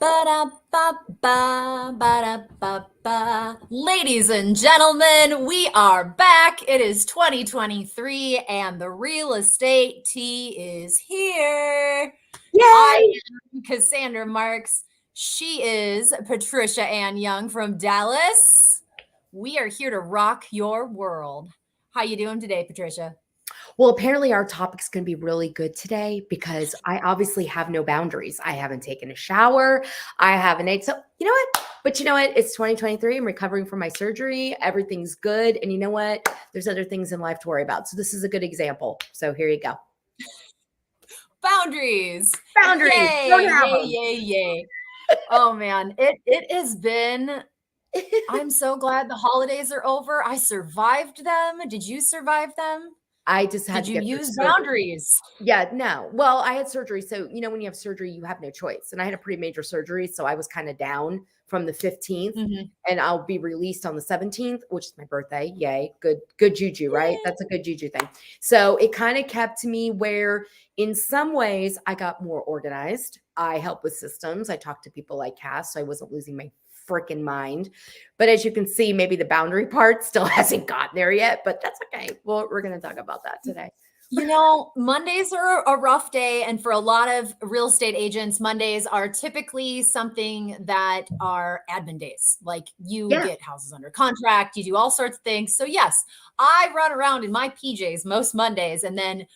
Ba-da-ba-ba, ba-da-ba-ba. Ladies and gentlemen, we are back. It is 2023 and the real estate tea is here. I Yay! am Cassandra Marks. She is Patricia Ann Young from Dallas. We are here to rock your world. How you doing today, Patricia? Well, apparently our topic's going to be really good today because I obviously have no boundaries. I haven't taken a shower. I haven't ate. So, you know what? But you know what? It's 2023. I'm recovering from my surgery. Everything's good. And you know what? There's other things in life to worry about. So this is a good example. So here you go. Boundaries. Boundaries. Don't Yay, have yay, them. yay, yay. Oh man, it has been. I'm so glad the holidays are over. I survived them. Did you survive them? I just had Did to you get through use surgery. boundaries? Yeah, no. Well, I had surgery. So, when you have surgery, you have no choice. And I had a pretty major surgery. So I was kind of down from the 15th Mhm. and I'll be released on the 17th, which is my birthday. Yay. Good juju, right? Yay. That's a good juju thing. So it kind of kept me where in some ways I got more organized. I helped with systems. I talked to people like Cass, so I wasn't losing my freaking mind. But as you can see, maybe the boundary part still hasn't gotten there yet, but that's okay. Well, we're going to talk about that today. Mondays are a rough day. And for a lot of real estate agents, Mondays are typically something that are admin days. Like you Yeah. get houses under contract, you do all sorts of things. So, yes, I run around in my PJs most Mondays. And then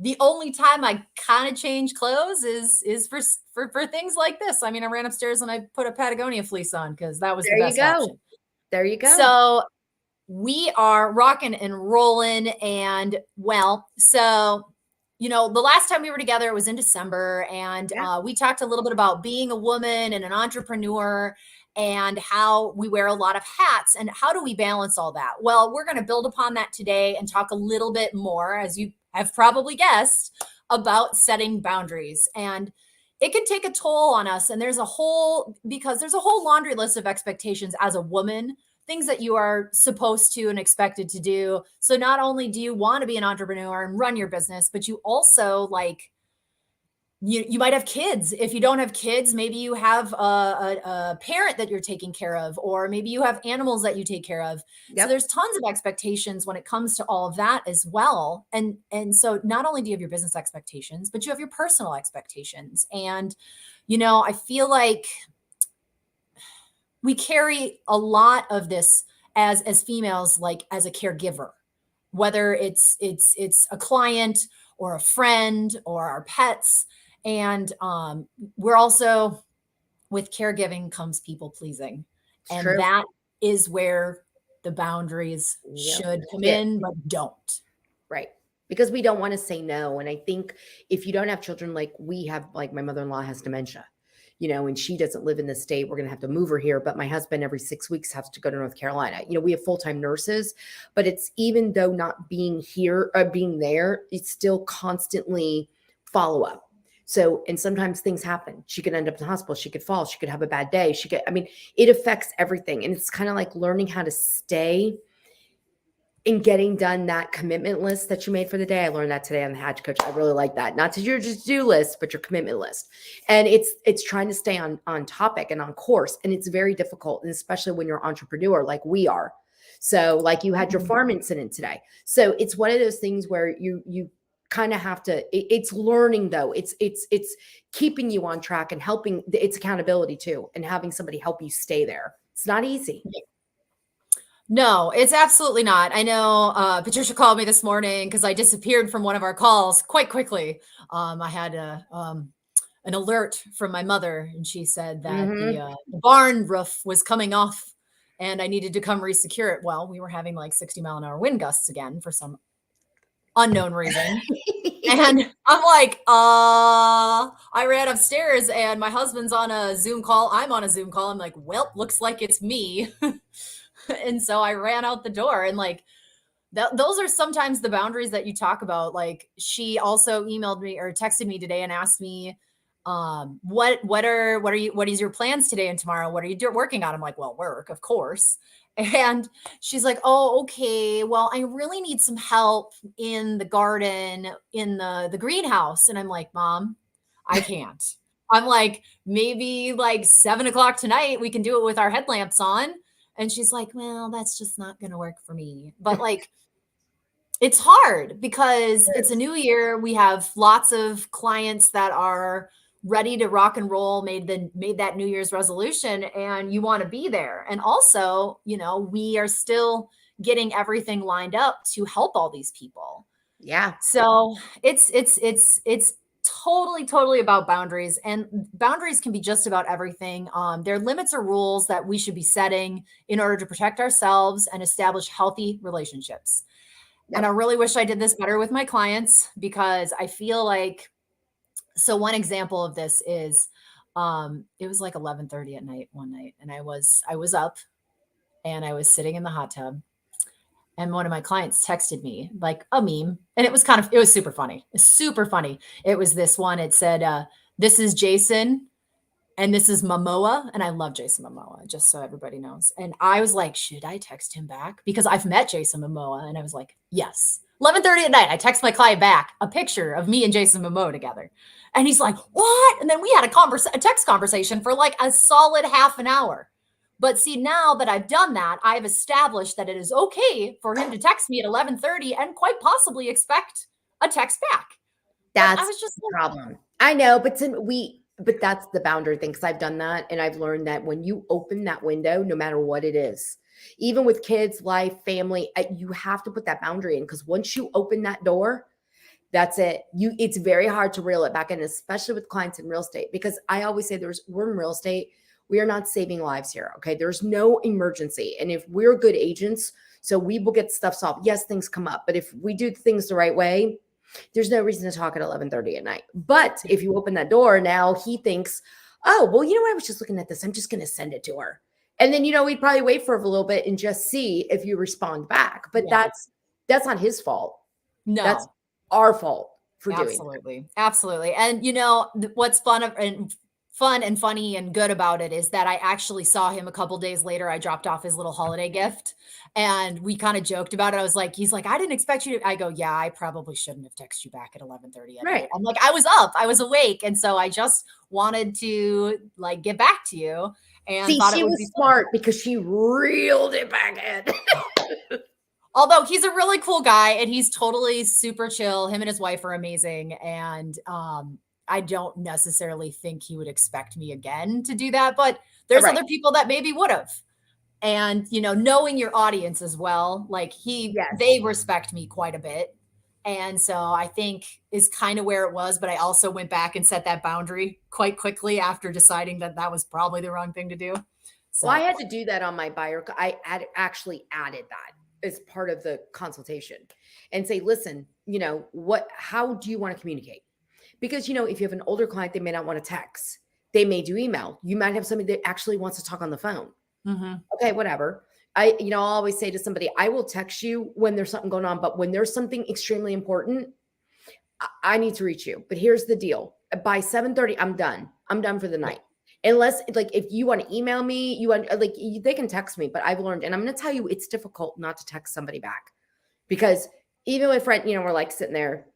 the only time I kind of change clothes is for things like this. I mean, I ran upstairs and I put a Patagonia fleece on because that was the There you best go. option. There you go. So we are rocking and rolling. And the last time we were together, it was in December. And Yeah. we talked a little bit about being a woman and an entrepreneur and how we wear a lot of hats and how do we balance all that? Well, we're going to build upon that today and talk a little bit more, as you have probably guessed, about setting boundaries. And it can take a toll on us. And because there's a whole laundry list of expectations as a woman, things that you are supposed to and expected to do. So not only do you want to be an entrepreneur and run your business, but you also you might have kids. If you don't have kids, maybe you have a parent that you're taking care of, or maybe you have animals that you take care of. So Yep. there's tons of expectations when it comes to all of that as well. And so not only do you have your business expectations, but you have your personal expectations. And I feel like we carry a lot of this as females, like as a caregiver, whether it's a client or a friend or our pets. And we're also, with caregiving comes people pleasing, It's and true. that is where the boundaries Yep. should come Yeah. in but don't. Right. Because we don't want to say no. And I think if you don't have children, like we have, like my mother-in-law has dementia, and she doesn't live in the state. We're going to have to move her here. But my husband every 6 weeks has to go to North Carolina. We have full-time nurses, but it's even though not being here or being there, it's still constantly follow up. So, and sometimes things happen. She could end up in the hospital. She could fall. She could have a bad day. It affects everything. And it's kind of like learning how to stay in getting done that commitment list that you made for the day. I learned that today on the Hatch Coach. I really like that. Not to your just do list, but your commitment list. And it's trying to stay on topic and on course. And it's very difficult, and especially when you're an entrepreneur like we are. So like you had your farm incident today. So it's one of those things where you kind of have to it's learning though. It's keeping you on track and helping. It's accountability too, and having somebody help you stay there. It's not easy. No, it's absolutely not. I know Patricia called me this morning because I disappeared from one of our calls quite quickly. I had an alert from my mother, and she said that Hmm. the barn roof was coming off and I needed to come resecure it. Well, we were having like 60-mile-an-hour wind gusts again for some unknown reason. And I'm like, I ran upstairs and my husband's on a Zoom call. I'm on a Zoom call. I'm like, well, looks like it's me. And so I ran out the door, and those are sometimes the boundaries that you talk about. Like, she also emailed me or texted me today and asked me, what is your plans today and tomorrow? What are you working on? I'm like, well, work, of course. And she's like, oh, okay, well, I really need some help in the garden, in the greenhouse. And I'm like, Mom, I can't. I'm like, maybe like 7 o'clock tonight, we can do it with our headlamps on. And she's like, well, that's just not going to work for me. But like, it's hard because it's a Yes. new year. We have lots of clients that are ready to rock and roll, made that New Year's resolution, and you want to be there. And also, we are still getting everything lined up to help all these people. Yeah. So it's totally about boundaries, and boundaries can be just about everything. There are limits or rules that we should be setting in order to protect ourselves and establish healthy relationships. And I Yep. really wish I did this better with my clients because I feel like, so one example of this is, it was like 11:30 at night one night, and I was up and I was sitting in the hot tub, and one of my clients texted me like a meme, and it was super funny. It's super funny. It was this one. It said, "This is Jason and this is Momoa." And I love Jason Momoa, just so everybody knows. And I was like, should I text him back? Because I've met Jason Momoa. And I was like, yes. 11:30 at night, I text my client back a picture of me and Jason Momoa together. And he's like, what? And then we had a text conversation for like a solid half an hour. But see, now that I've done that, I've established that it is okay for him to text me at 11:30 and quite possibly expect a text back. But I That's was just the like, problem. I know, but that's the boundary thing because I've done that and I've learned that when you open that window, no matter what it is, even with kids, life, family, you have to put that boundary in because once you open that door, that's it. It's very hard to reel it back in, especially with clients in real estate. Because I always say we're in real estate. We are not saving lives here. Okay. There's no emergency. And if we're good agents, so we will get stuff solved. Yes, things come up, but if we do things the right way, there's no reason to talk at 11:30 at night. But if you open that door, now he thinks, oh, well, I was just looking at this. I'm just going to send it to her. And then, we'd probably wait for a little bit and just see if you respond back. But yeah, that's not his fault. That's no. our fault for doing that. Absolutely. Absolutely. And what's fun and funny and good about it is that I actually saw him a couple days later. I dropped off his little holiday gift and we kind of joked about it. He's like, I didn't expect you to. I go, yeah, I probably shouldn't have texted you back at 11:30 at night. Right. I'm like, I was up, I was awake. And so I just wanted to like get back to you and See, thought it she would was be fun. smart because she reeled it back in. Although he's a really cool guy and he's totally super chill. Him and his wife are amazing. And I don't necessarily think he would expect me again to do that, but there's Right. other people that maybe would have. And knowing your audience as well, like Yes. they respect me quite a bit. And so I think is kind of where it was, but I also went back and set that boundary quite quickly after deciding that that was probably the wrong thing to do. Well, I So, had to do that on my buyer. Actually added that as part of the consultation and say, listen, how do you want to communicate? Because, if you have an older client, they may not want to text. They may do email. You might have somebody that actually wants to talk on the phone. mhm. Okay, whatever. I'll always say to somebody, I will text you when there's something going on, but when there's something extremely important, I need to reach you. But here's the deal. By 7:30, I'm done. I'm done for the night. Unless like if you want to email me, they can text me, but I've learned, and I'm going to tell you, it's difficult not to text somebody back because even with friend, we're like sitting there,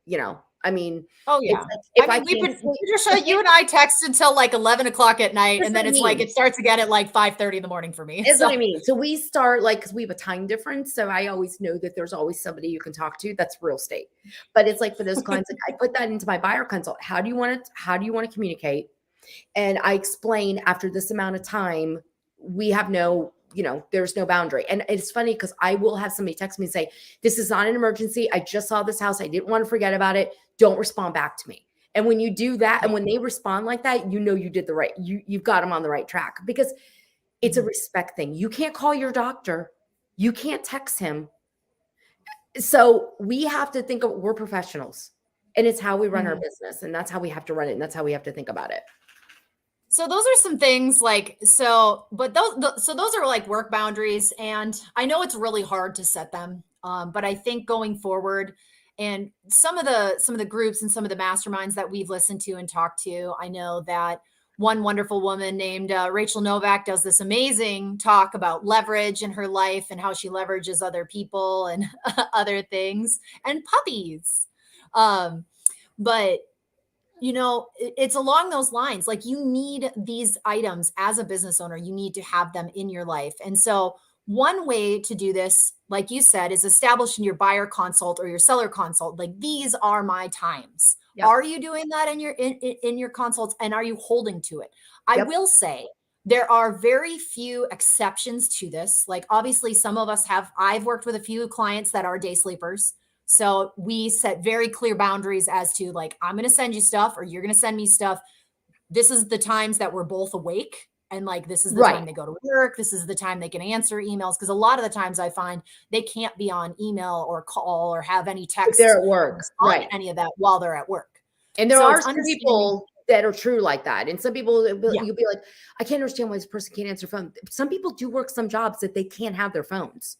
I mean, Oh it's yeah. like I if I mean, can't sleep, Patricia, you and I text until like 11 o'clock at night, that's and what then I it's like mean. it starts again at like 5:30 in the morning for me. That's So what I mean. So we start because we have a time difference. So I always know that there's always somebody you can talk to. That's real estate. But it's like for those clients, like I put that into my buyer consult. How do you want to communicate? And I explain after this amount of time, we have no, there's no boundary. And it's funny because I will have somebody text me and say, this is not an emergency. I just saw this house. I didn't want to forget about it. Don't respond back to me. And when you do that, and when they respond like that, you did the right, you've got them on the right track because it's a respect thing. You can't call your doctor. You can't text him. So we have to think of, we're professionals and it's how we run our Mhm. business. And that's how we have to run it. And that's how we have to think about it. So those are some things but those are like work boundaries, and I know it's really hard to set them. But I think going forward, and some of the groups and some of the masterminds that we've listened to and talked to, I know that one wonderful woman named Rachel Novak does this amazing talk about leverage in her life and how she leverages other people and other things and puppies. Um, but It's along those lines. Like, you need these items as a business owner, you need to have them in your life. And so one way to do this, like you said, is establishing your buyer consult or your seller consult. Like, these are my times. Yep. Are you doing that in your consults, and are you holding to it? I Yep. will say there are very few exceptions to this. Like, obviously, I've worked with a few clients that are day sleepers. So we set very clear boundaries as to, like, I'm going to send you stuff or you're going to send me stuff. This is the times that we're both awake. And, like, this is the Right. time they go to work. This is the time they can answer emails. Because a lot of the times I find they can't be on email or call or have any If text they're at work. respond Right. to any of that while they're at work. And there So are it's some understanding. people that are true like that. And some people, Yeah. you'll be like, I can't understand why this person can't answer phone. Some people do work some jobs that they can't have their phones.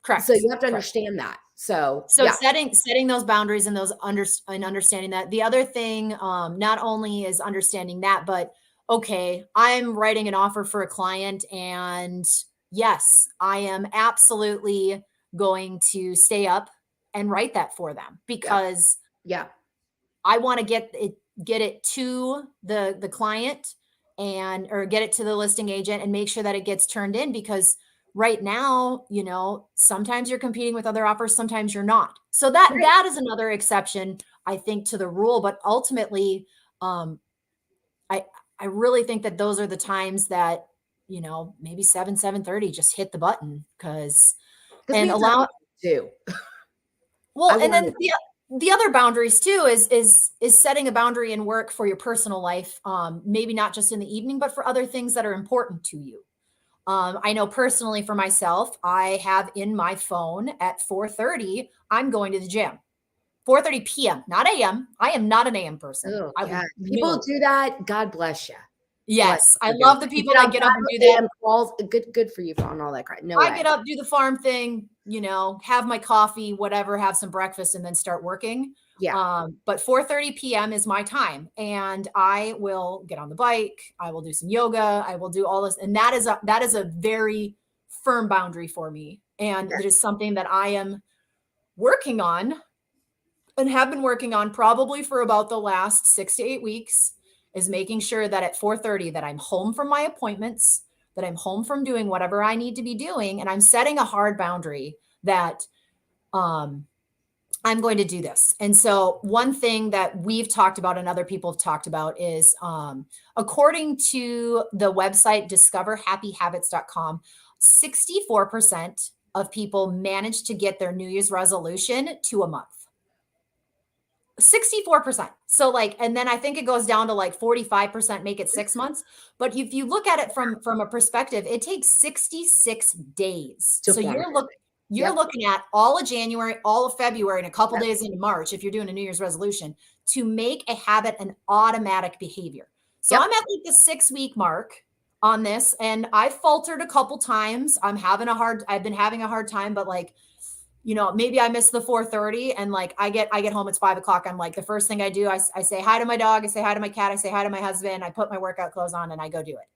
Correct. So you have to Correct. understand that. So yeah. setting those boundaries and understanding that. The other thing, not only is understanding that, but okay, I'm writing an offer for a client, and yes, I am absolutely going to stay up and write that for them, because yeah. I want to get it to the client, or get it to the listing agent and make sure that it gets turned in, because right now, sometimes you're competing with other offers, sometimes you're not. So that is another exception, I think, to the rule. But ultimately, I really think that those are the times that, maybe 7:30, just hit the button, and allow too. Well, and then the other boundaries too is setting a boundary in work for your personal life. Maybe not just in the evening, but for other things that are important to you. I know personally for myself, I have in my phone at 4:30, I'm going to the gym. 4:30 p.m., not a.m. I am not an a.m. person. Oh, yeah. People do that. God bless you. Yes, I love the people that get up and do that. Calls. Good for you on all that crap. No I way. get up, do the farm thing, have my coffee, whatever, have some breakfast, and then start working. Yeah. But 4:30 p.m. is my time, and I will get on the bike. I will do some yoga. I will do all this, and that is a very firm boundary for me, and it is something that I am working on, and have been working on probably for about the last 6 to 8 weeks, is making sure that at 4:30 that I'm home from my appointments, that I'm home from doing whatever I need to be doing, and I'm setting a hard boundary that I'm going to do this. And so one thing that we've talked about and other people have talked about is, according to the website discoverhappyhabits.com, 64% of people manage to get their New Year's resolution to a month. 64%. So, like, and then I think it goes down to like 45% make it 6 months. But if you look at it from a perspective, it takes 66 days. So you're looking at all of January, all of February, and a couple days into March, if you're doing a New Year's resolution, to make a habit an automatic behavior. So I'm at like the 6-week mark on this, and I've faltered a couple times. I've been having a hard time, but like, maybe I miss the 4:30, and like I get home, it's 5:00. I'm like, the first thing I do, I say hi to my dog, I say hi to my cat, I say hi to my husband, I put my workout clothes on, and I go do it.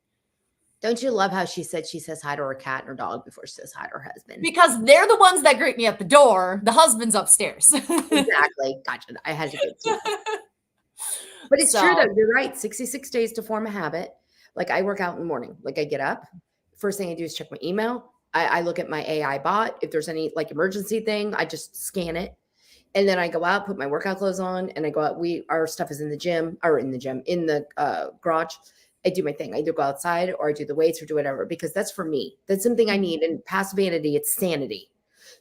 Don't you love how she said she says hi to her cat and her dog before she says hi to her husband? Because they're the ones that greet me at the door. The husband's upstairs. Exactly. Gotcha. I had to get to But it's true though. You're right. 66 days to form a habit. Like, I work out in the morning. Like, I get up. First thing I do is check my email. I look at my AI bot. If there's any like emergency thing, I just scan it. And then I go out, put my workout clothes on, and I go out. Our stuff is in the garage. I do my thing. I either go outside or I do the weights or do whatever, because that's for me. That's something I need. And past vanity, it's sanity.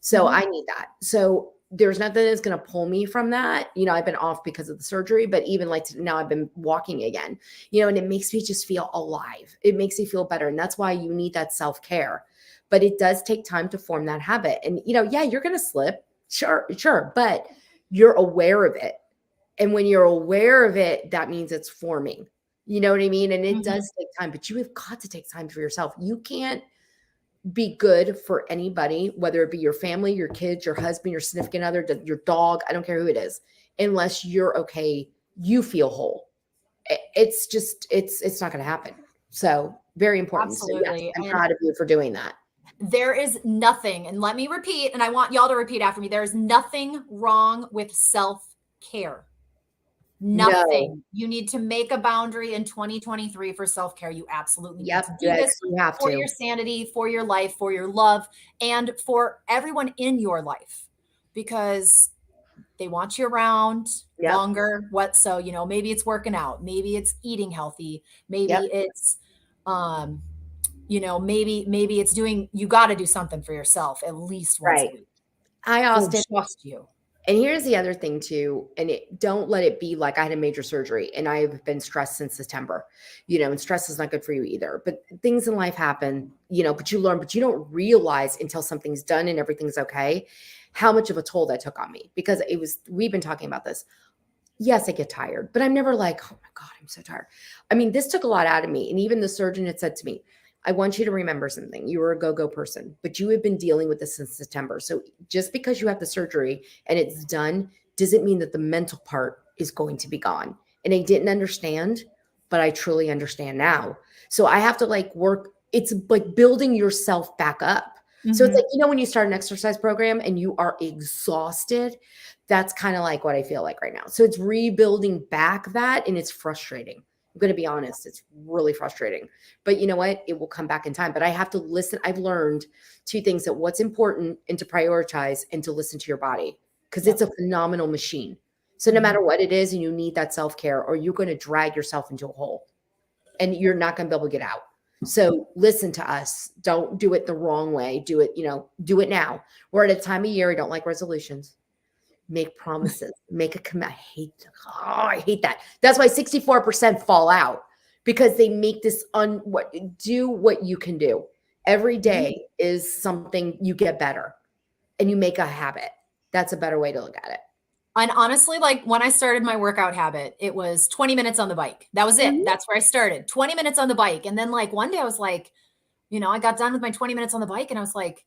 So I need that. So there's nothing that's going to pull me from that. I've been off because of the surgery, but even like now I've been walking again, and it makes me just feel alive. It makes me feel better. And that's why you need that self-care. But it does take time to form that habit. And, you're going to slip. Sure. But you're aware of it. And when you're aware of it, that means it's forming. You know what I mean? And it does take time, but you have got to take time for yourself. You can't be good for anybody, whether it be your family, your kids, your husband, your significant other, your dog, I don't care who it is, unless you're okay, you feel whole. It's not going to happen. So very important. Absolutely. So yes, I'm proud of you for doing that. There is nothing, and let me repeat, and I want y'all to repeat after me. There is nothing wrong with self-care. No. Nothing. You need to make a boundary in 2023 for self-care. You absolutely need Yep. to do this Yes, you have for your to. sanity, for your life, for your love, and for everyone in your life, because they want you around Yep. longer. What, so, maybe it's working out, maybe it's eating healthy, maybe Yep. it's, maybe it's doing, you got to do something for yourself at least once a Right. week I, for Austin, just you. and here's the other thing too, and don't let it be like I had a major surgery and I've been stressed since September, and stress is not good for you either. But things in life happen, but you learn, but you don't realize until something's done and everything's okay, how much of a toll that took on me. Because we've been talking about this. Yes, I get tired, but I'm never like, oh my God, I'm so tired. I mean, this took a lot out of me. And even the surgeon had said to me, I want you to remember something. You were a go-go person, but you have been dealing with this since September. So just because you have the surgery and it's done doesn't mean that the mental part is going to be gone. And I didn't understand, but I truly understand now. So I have to like work. It's like building yourself back up. So it's Mm-hmm. like, when you start an exercise program and you are exhausted, that's kind of like what I feel like right now. So it's rebuilding back that, and it's frustrating. I'm going to be honest. It's really frustrating, but you know what? It will come back in time, but I have to listen. I've learned two things: that what's important and to prioritize and to listen to your body, because it's Yep. a phenomenal machine. So no Mm-hmm. matter what it is, and you need that self-care, or you're going to drag yourself into a hole and you're not going to be able to get out. So listen to us. Don't do it the wrong way. Do it, do it now. We're at a time of year. I don't like resolutions. Make promises, make a commit. I hate that. That's why 64% fall out, because they make this do what you can do. Every day is something you get better and you make a habit. That's a better way to look at it. And honestly, like when I started my workout habit, it was 20 minutes on the bike. That was it. Mhm. That's where I started. 20 minutes on the bike. And then like one day I was like, I got done with my 20 minutes on the bike and I was like,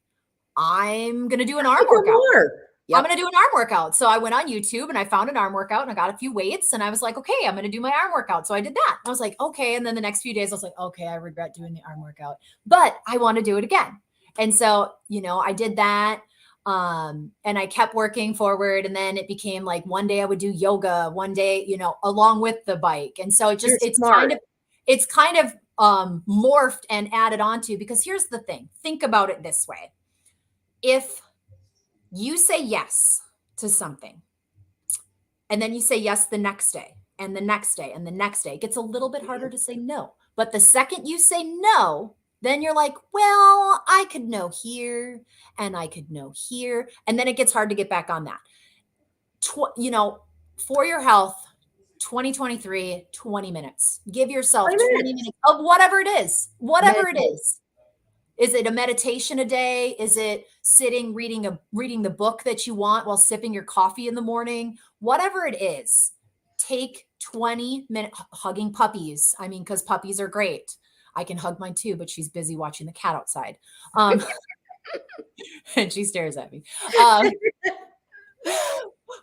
I'm going to do an arm Go workout. more. I'm Yep. going to do an arm workout. So I went on YouTube and I found an arm workout and I got a few weights and I was like, okay, I'm going to do my arm workout. So I did that. I was like, okay. And then the next few days I was like, okay, I regret doing the arm workout, but I want to do it again. And so, I did that. And I kept working forward. And then it became like one day I would do yoga, one day, along with the bike. And so You're it's smart. kind of morphed and added onto, because here's the thing. Think about it this way. If you say yes to something, and then you say yes the next day, and the next day, and the next day, it gets a little bit harder to say no. But the second you say no, then you're like, well, I could no here, and I could no here. And then it gets hard to get back on that. For your health, 2023, 20 minutes. Give yourself 20 20 minutes. minutes of whatever it is. Whatever it Meditate. is. Is it a meditation a day? Is it sitting reading the book that you want while sipping your coffee in the morning? Whatever it is, take 20 minutes hugging puppies. I mean, because puppies are great. I can hug mine too, but she's busy watching the cat outside. And she stares at me. Um,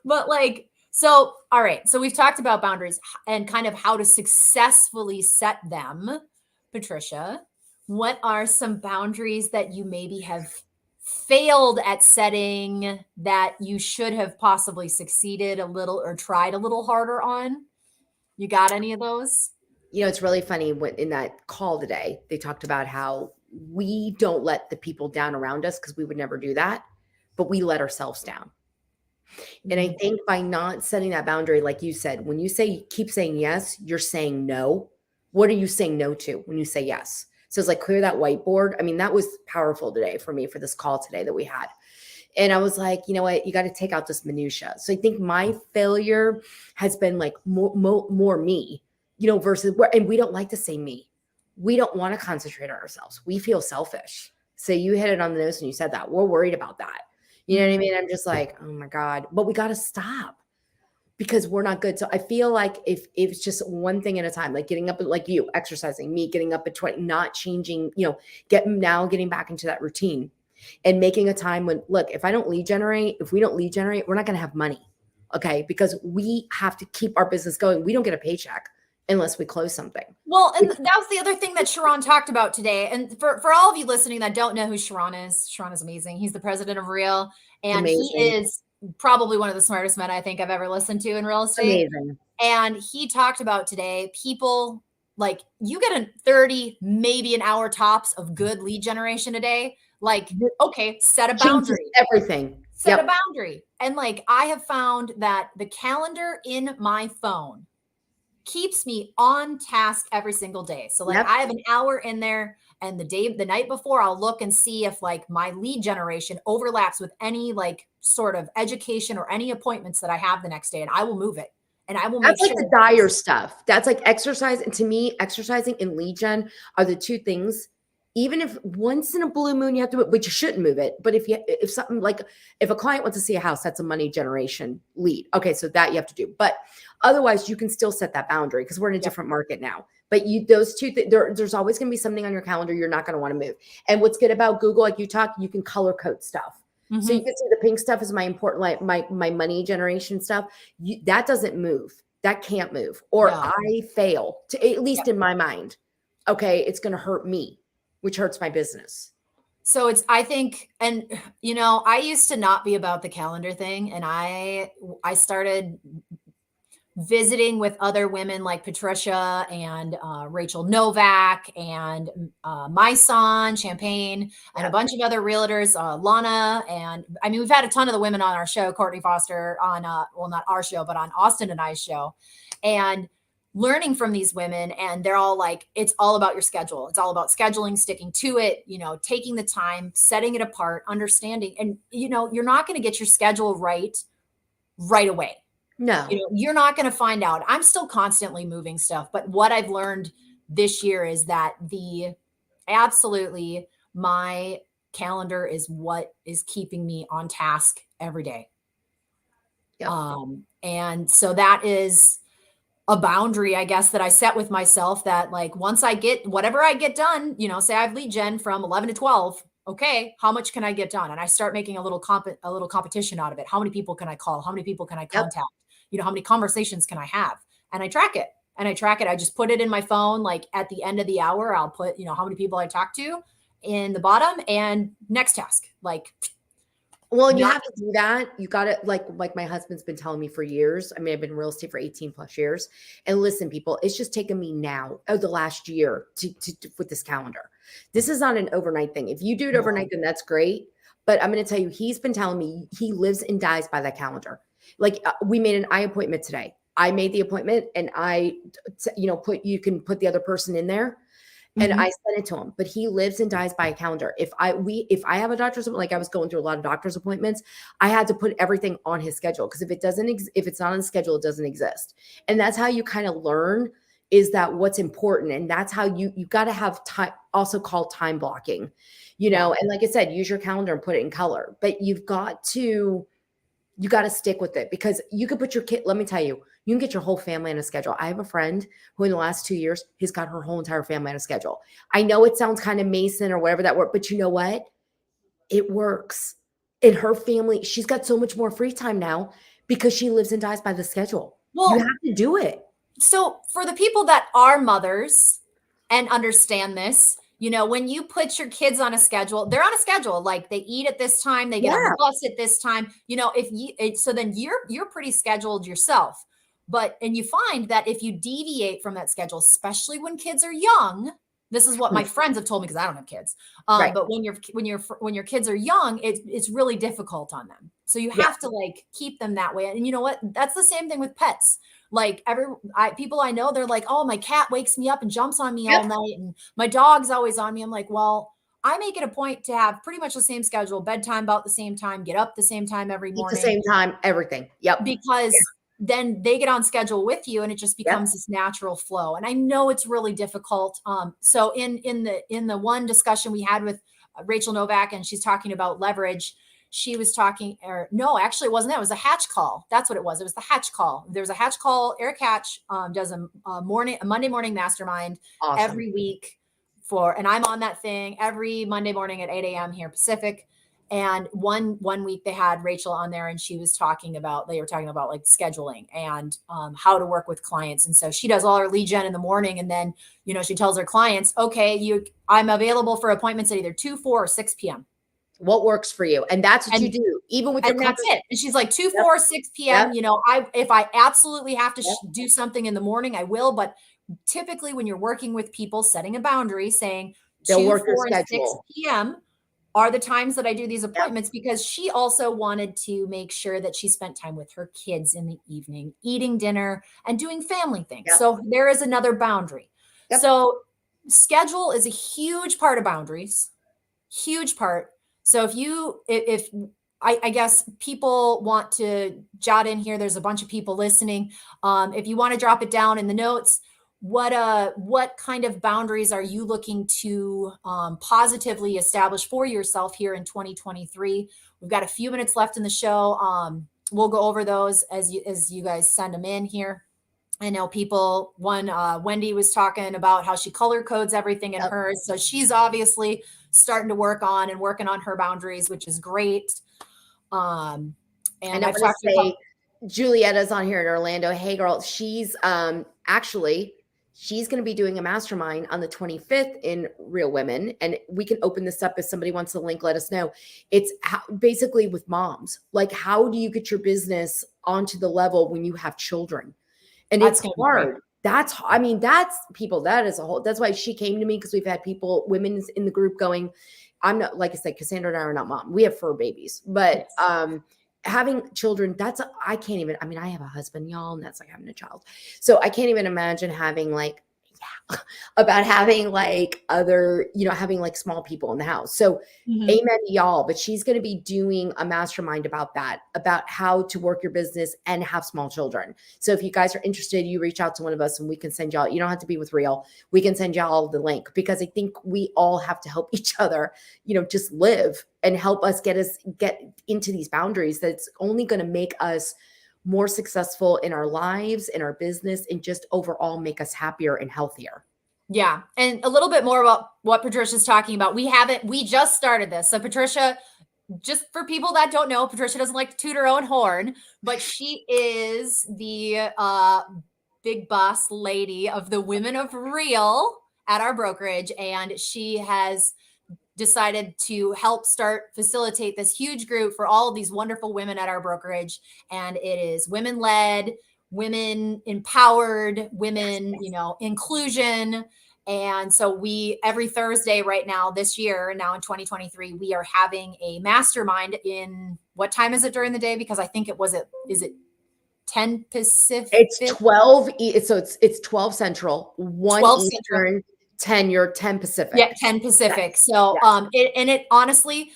but like, so, all right. So we've talked about boundaries and kind of how to successfully set them. Patricia, what are some boundaries that you maybe have failed at setting that you should have possibly succeeded a little or tried a little harder on? You got any of those? It's really funny when in that call today, they talked about how we don't let the people down around us because we would never do that, but we let ourselves down. And I Mm, think by not setting that boundary, like you said, when you say keep saying yes, you're saying no. What are you saying no to when you say yes? So it's like clear that whiteboard. I mean, that was powerful today for me for this call today that we had. And I was like, you know what? You got to take out this minutia. So I think my failure has been like more me, versus where, and we don't like to say me. We don't want to concentrate on ourselves. We feel selfish. So you hit it on the nose when you said that. We're worried about that. You know what I mm. mean? I'm just like, oh my God, but we got to stop because we're not good. So I feel like if it's just one thing at a time, like getting up, like you exercising, me getting up at 20, not changing, getting back into that routine and making a time when, look, if we don't lead generate, we're not going to have money. Okay. Because we have to keep our business going. We don't get a paycheck unless we close something. Well, and that was the other thing that Sharon talked about today. And for all of you listening that don't know who Sharon is amazing. He's the president of Real, It's and he amazing. is probably one of the smartest men I think I've ever listened to in real estate. Amazing. And he talked about today, people like you get a 30, maybe an hour tops of good lead generation a day. Like, okay, set a Changes boundary. everything. Set a Yep. boundary. And like I have found that the calendar in my phone keeps me on task every single day. So like Yep. I have an hour in there and the night before I'll look and see if like my lead generation overlaps with any like sort of education or any appointments that I have the next day, and I will move it. And I will make That's like sure the that dire stuff. That's like exercise. And to me, exercising and lead gen are the two things. Even if once in a blue moon you have to move, but you shouldn't move it. But if something like if a client wants to see a house, that's a money generation lead. Okay, so that you have to do. But otherwise, you can still set that boundary because we're in a different market now. But those two there's always going to be something on your calendar you're not going to want to move. And what's good about Google, like you talk, you can color code stuff. So you can see the pink stuff is my important, like my money generation stuff. That doesn't move. That can't move. Or yeah. I fail, to at least in my mind. Okay, it's going to hurt me, which hurts my business. So I think, and you know, I used to not be about the calendar thing, and I started visiting with other women like Patricia and Rachel Novak and my son Champagne and a bunch of other realtors, Lana. And I mean, we've had a ton of the women on our show, Courtney Foster on, well, not our show, but on Austin and I's show. And learning from these women, and they're all like, it's all about your schedule. It's all about scheduling, sticking to it, you know, taking the time, setting it apart, understanding. And, you know, you're not going to get your schedule right away. No. You know, you're not going to find out. I'm still constantly moving stuff, but what I've learned this year is that absolutely my calendar is what is keeping me on task every day. Yep. And so that is a boundary, I guess, that I set with myself, that like once I get whatever I get done, you know, say I've lead gen from 11 to 12. Okay, how much can I get done? And I start making a little competition out of it. How many people can I call? How many people can I contact? You know, how many conversations can I have? And I track it. I just put it in my phone. Like at the end of the hour, I'll put, you know, how many people I talked to in the bottom and next task. Like, well, and you have to do that. You got to like my husband's been telling me for years. I mean, I've been in real estate for 18 plus years. And listen, people, it's just taken me now, the last year to with this calendar. This is not an overnight thing. If you do it overnight, then that's great. But I'm going to tell you, he's been telling me he lives and dies by that calendar. Like we made an eye appointment today. I made the appointment and you can put the other person in there. And I sent it to him, but he lives and dies by a calendar. If I have a doctor's appointment, like I was going through a lot of doctor's appointments, I had to put everything on his schedule. Cause if it's not on the schedule, it doesn't exist. And that's how you kind of learn is that what's important. And that's how you got to have time, also called time blocking, you know, and like I said, use your calendar and put it in color, but you got to stick with it because you could put your kid, let me tell you, you can get your whole family on a schedule. I have a friend who in the last 2 years has got her whole entire family on a schedule. I know it sounds kind of Mason or whatever that word, but you know what? It works. In her family, she's got so much more free time now because she lives and dies by the schedule. Well, you have to do it. So for the people that are mothers and understand this, you know, when you put your kids on a schedule, they're on a schedule, like they eat at this time, they get on the bus at this time, you know, so then you're pretty scheduled yourself. And you find that if you deviate from that schedule, especially when kids are young, this is what my friends have told me because I don't have kids. But when your kids are young, it's really difficult on them. So you have to like keep them that way. And you know what? That's the same thing with pets. Like people I know, they're like, oh, my cat wakes me up and jumps on me all night. And my dog's always on me. I'm like, well, I make it a point to have pretty much the same schedule, bedtime about the same time, get up the same time every morning. Eat the same time, everything. Yep. Because then they get on schedule with you and it just becomes this natural flow. And I know it's really difficult. So in the one discussion we had with Rachel Novak, and she's talking about leverage, she was talking, or no, actually it wasn't that. It was a Hatch call. That's what it was. It was the Hatch call. There's a Hatch call. Eric Hatch does a Monday morning mastermind every week and I'm on that thing every Monday morning at 8 a.m. here Pacific. And one week they had Rachel on there and they were talking about like scheduling and how to work with clients. And so she does all her lead gen in the morning. And then, you know, she tells her clients, okay, I'm available for appointments at either 2, 4 or 6 p.m. What works for you? And that's what you And do, even with your and that's conversation. it. And she's like 2, Yep. 4, 6 Yep. p.m. You know, if I absolutely have to Yep. do something in the morning, I will. But typically, when you're working with people, setting a boundary, saying They'll 2, work your 4, and 6 schedule. p.m. are the times that I do these Yep. appointments, because she also wanted to make sure that she spent time with her kids in the evening, eating dinner and doing family things. Yep. So there is another boundary. Yep. So schedule is a huge part of boundaries, huge part. So if I guess people want to jot in here, there's a bunch of people listening. If you want to drop it down in the notes, what kind of boundaries are you looking to positively establish for yourself here in 2023? We've got a few minutes left in the show. We'll go over those as you guys send them in here. I know Wendy was talking about how she color codes everything in Yep. hers. So she's obviously starting to working on her boundaries, which is great. And And I I've want talked to to say, Julietta's on here in Orlando. Hey, girl, she's actually she's going to be doing a mastermind on the 25th in Real Women, and we can open this up if somebody wants the link. Let us know. It's basically with moms. Like, how do you get your business onto the level when you have children? And that's it's going to be hard. great. That's people. That is a whole. That's why she came to me, because we've had women in the group going, I'm not, like I said, Cassandra and I are not mom. We have fur babies, but Yes. having children, I can't even, I mean, I have a husband, y'all, and that's like having a child. So I can't even imagine having like, about having like having like small people in the house. So amen to y'all, but she's going to be doing a mastermind about that, about how to work your business and have small children. So if you guys are interested, you reach out to one of us and we can send y'all, you don't have to be with Real. We can send y'all the link, because I think we all have to help each other, just live and help us get into these boundaries. That's only going to make us more successful in our lives, in our business, and just overall make us happier and healthier. Yeah. And a little bit more about what Patricia's talking about. We just started this. So Patricia, just for people that don't know, Patricia doesn't like to toot her own horn, but she is the big boss lady of the Women of Real at our brokerage. And she has decided to help facilitate this huge group for all of these wonderful women at our brokerage. And it is women led, women empowered, women, inclusion. And so every Thursday right now, this year, now in 2023, we are having a mastermind in, what time is it during the day? Because I think is it 10 Pacific? It's 12. So it's 12 Central, 1 12 Eastern, Central. 10 Pacific. Yeah, 10 Pacific. Yes. So, Yes. it honestly,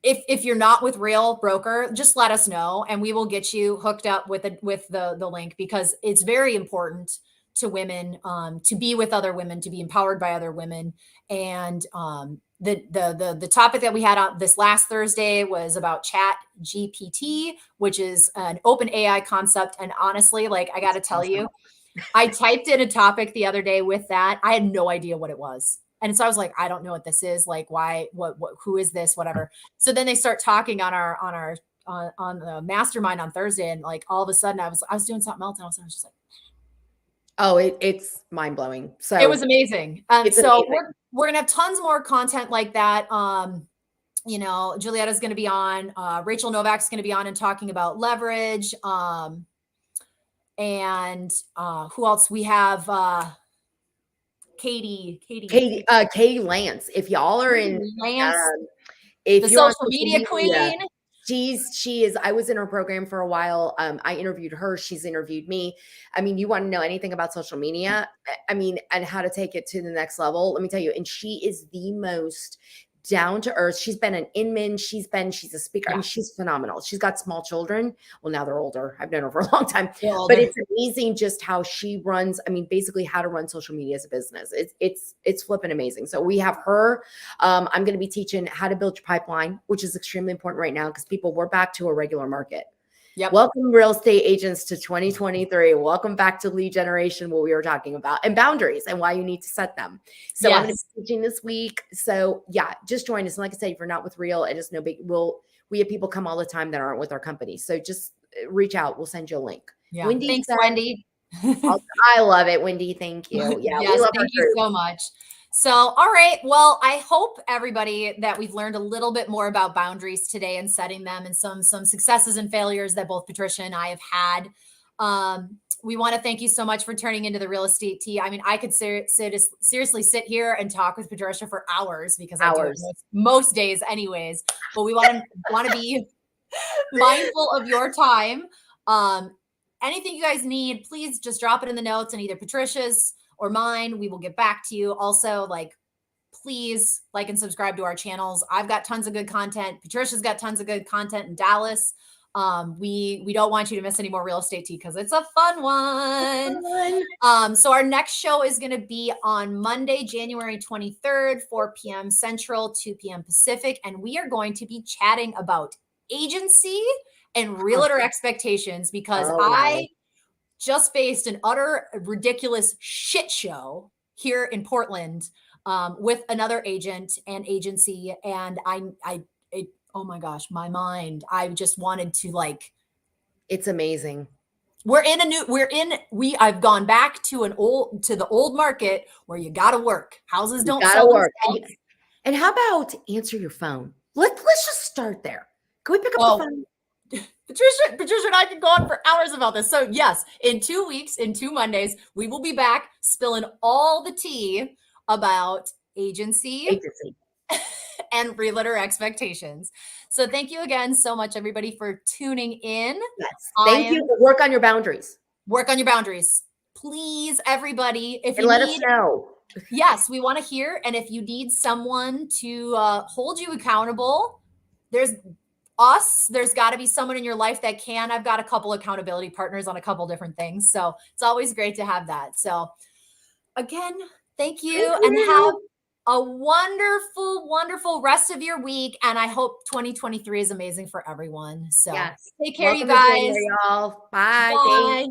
if you're not with Real Broker, just let us know and we will get you hooked up with the link, because it's very important to women, to be with other women, to be empowered by other women. And the topic that we had on this last Thursday was about Chat GPT, which is an open AI concept. And honestly, like, I got to tell you, I typed in a topic the other day with that. I had no idea what it was. And so I was like, I don't know what this is. Like, why, who is this? Whatever. So then they start talking on the mastermind on Thursday. And like, all of a sudden I was doing something else. And I was just like, oh, it's mind blowing. So it was amazing. It's so amazing. we're going to have tons more content like that. Julietta's going to be on, Rachel Novak's going to be on and talking about leverage. And who else? We have Katie Lance. If y'all are in, Lance, if the you're on social media media, queen. she is. I was in her program for a while. I interviewed her. She's interviewed me. I mean, you want to know anything about social media? I mean, and how to take it to the next level? Let me tell you. And she is the most down to earth. She's been an Inman. She's a speaker. Yeah. I mean, she's phenomenal. She's got small children. Well, now they're older. I've known her for a long time, Well, but it's amazing just how she runs. I mean, basically how to run social media as a business. It's flipping amazing. So we have her. I'm going to be teaching how to build your pipeline, which is extremely important right now, because we're back to a regular market. Yep. Welcome, real estate agents, to 2023. Welcome back to lead generation, what we were talking about, and boundaries and why you need to set them. So I'm going to be teaching this week. So yeah, just join us. And like I said, if you're not with Real, it is no big. We have people come all the time that aren't with our company. So just reach out. We'll send you a link. Yeah. Wendy Thanks, Wendy. I love it, Wendy. Thank you. Yeah, yes, we love thank you so much. So, all right. Well, I hope everybody that we've learned a little bit more about boundaries today and setting them, and some successes and failures that both Patricia and I have had. We want to thank you so much for turning into the real estate tea. I mean, I could seriously sit here and talk with Patricia for hours because I do it Hours. most days anyways, but we want to be mindful of your time. Anything you guys need, please just drop it in the notes and either Patricia's or mine. We will get back to you. Also, like, please like and subscribe to our channels. I've got tons of good content. Patricia's got tons of good content in Dallas. We don't want you to miss any more real estate tea because it's a fun one. So our next show is going to be on Monday, January 23rd, 4 p.m. Central, 2 p.m. Pacific, and we are going to be chatting about agency and realtor expectations because Oh, wow. I just faced an utter ridiculous shit show here in Portland with another agent and agency, and oh my gosh, my mind, I just wanted to like. It's amazing. I've gone back to the old market where you got to work. Houses don't Gotta sell work. themselves. And how about answer your phone? Let's just start there. Can we pick up the phone? Patricia and I could go on for hours about this. So yes, in 2 weeks, in 2 Mondays, we will be back spilling all the tea about agency and realtor expectations. So thank you again so much, everybody, for tuning in. Yes. Thank you. Work on your boundaries. Work on your boundaries. Please, everybody. If you let us know. Yes, we want to hear. And if you need someone to hold you accountable, there's got to be someone in your life that can. I've got a couple accountability partners on a couple different things. So it's always great to have that. So again, thank you. And have a wonderful, wonderful rest of your week. And I hope 2023 is amazing for everyone. So yes. Take care, you guys. Y'all. Bye. Bye.